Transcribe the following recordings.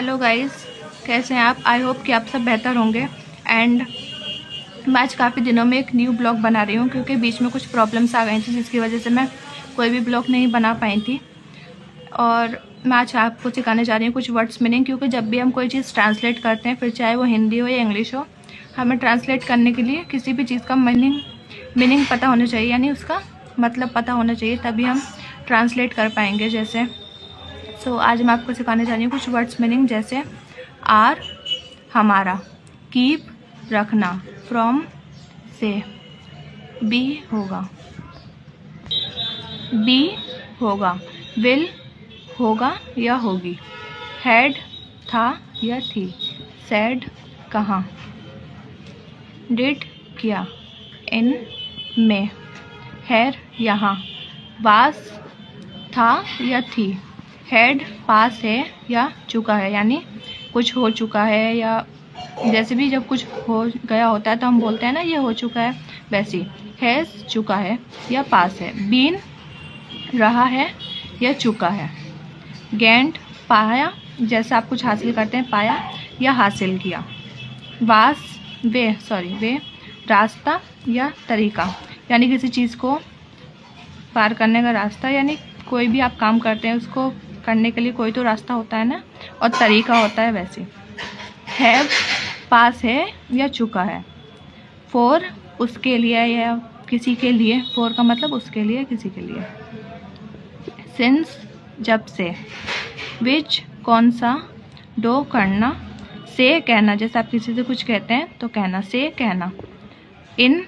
Hello guys, कैसे हैं आप? आई होप कि आप सब बेहतर होंगे। एंड मैं आज काफ़ी दिनों में एक न्यू ब्लॉग बना रही हूँ क्योंकि बीच में कुछ प्रॉब्लम्स आ गई थी जिसकी वजह से मैं कोई भी ब्लॉग नहीं बना पाई थी। और मैं आज आपको सिखाने जा रही हूँ कुछ वर्ड्स मीनिंग, क्योंकि जब भी हम कोई चीज़ ट्रांसलेट करते हैं, फिर चाहे वो हिंदी हो या इंग्लिश हो, हमें ट्रांसलेट करने के लिए किसी भी चीज़ का मीनिंग पता होना चाहिए, यानी उसका मतलब पता होना चाहिए, तभी हम ट्रांसलेट कर पाएंगे। जैसे आज मैं आपको सिखाने जा रही हूँ कुछ वर्ड्स मीनिंग, जैसे आर हमारा, कीप रखना, फ्रॉम से, बी होगा, विल होगा या होगी, हैड था या थी, सैड कहाँ, डिड किया, इन में, हैर यहाँ, वास था या थी, हैड पास है या चुका है, यानी कुछ हो चुका है, या जैसे भी जब कुछ हो गया होता है तो हम बोलते हैं ना ये हो चुका है, वैसे हैज़ चुका है या पास है, बीन रहा है या चुका है, गेंट पाया, जैसे आप कुछ हासिल करते हैं, पाया या हासिल किया, वे रास्ता या तरीका, यानी किसी चीज़ को पार करने का रास्ता, यानी कोई भी आप काम करते हैं उसको करने के लिए कोई तो रास्ता होता है ना, और तरीका होता है वैसे। हैव पास है या चुका है, फॉर उसके लिए या किसी के लिए, फॉर का मतलब उसके लिए, किसी के लिए, सिंस जब से, विच कौन सा, डो करना, से कहना, जैसे आप किसी से कुछ कहते हैं तो कहना, से कहना, इन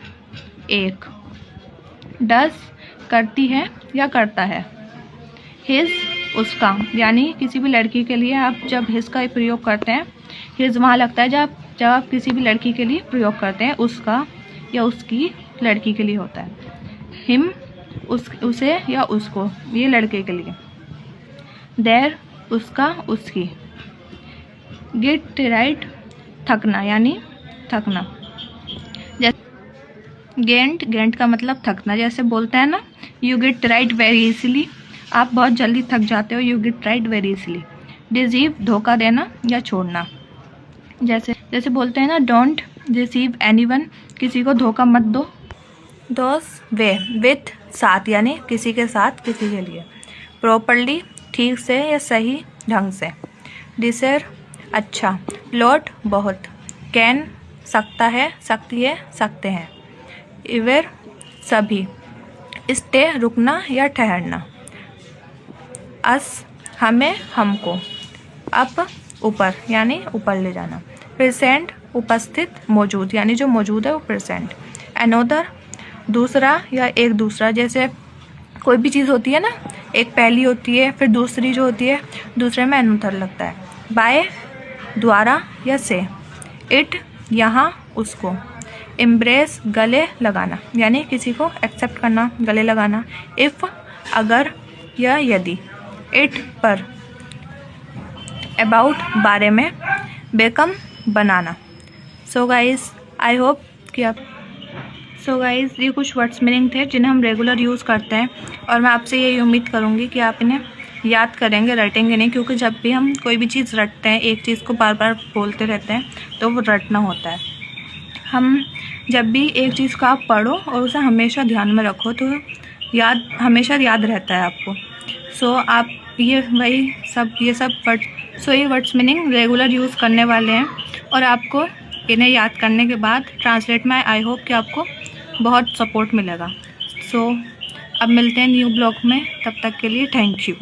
एक, डस करती है या करता है, हिज उसका, यानी किसी भी लड़की के लिए आप जब हिज का प्रयोग करते हैं, हिज वहाँ लगता है जब आप किसी भी लड़की के लिए प्रयोग करते हैं, उसका या उसकी लड़की के लिए होता है, हिम उसे या उसको, ये लड़के के लिए, देर उसका उसकी, गेट राइट थकना, यानी थकना, जैसे गेंट का मतलब थकना, जैसे बोलते हैं ना you get right very easily, आप बहुत जल्दी थक जाते हो, you get right very easily, deceive धोखा देना या छोड़ना, जैसे बोलते हैं ना डोंट डिसीव एनीवन, किसी को धोखा मत दो, दोस वे विथ साथ, यानी किसी के साथ, किसी के लिए, प्रॉपर्ली ठीक से या सही ढंग से, डिसर अच्छा, लॉट बहुत, कैन सकता है, सकती है, सकते हैं, इवर सभी, स्टे रुकना या ठहरना, अस हमें, हमको, अप ऊपर, यानी ऊपर ले जाना, प्रेजेंट उपस्थित, मौजूद, यानी जो मौजूद है वो प्रेजेंट, अनोदर दूसरा या एक दूसरा, जैसे कोई भी चीज़ होती है ना, एक पहली होती है, फिर दूसरी जो होती है, दूसरे में अनोदर लगता है, बाय द्वारा या से, इट यहाँ उसको, एम्ब्रेस गले लगाना, यानी किसी को एक्सेप्ट करना, गले लगाना, इफ़ अगर या यदि, इट पर, अबाउट बारे में, become banana. So guys I hope कि आप ये कुछ वर्ड्स मीनिंग थे जिन्हें हम रेगुलर यूज़ करते हैं, और मैं आपसे यही उम्मीद करूँगी कि आप इन्हें याद करेंगे, रटेंगे नहीं, क्योंकि जब भी हम कोई भी चीज़ रटते हैं, एक चीज़ को बार बार बोलते रहते हैं, तो वो रटना होता है। हम जब भी एक चीज़ को आप पढ़ो और उसे हमेशा ध्यान में रखो तो हमेशा याद रहता है आपको। आप ये वर्ड्स मीनिंग रेगुलर यूज़ करने वाले हैं, और आपको इन्हें याद करने के बाद ट्रांसलेट में आई होप कि आपको बहुत सपोर्ट मिलेगा। अब मिलते हैं न्यू ब्लॉग में, तब तक के लिए थैंक यू।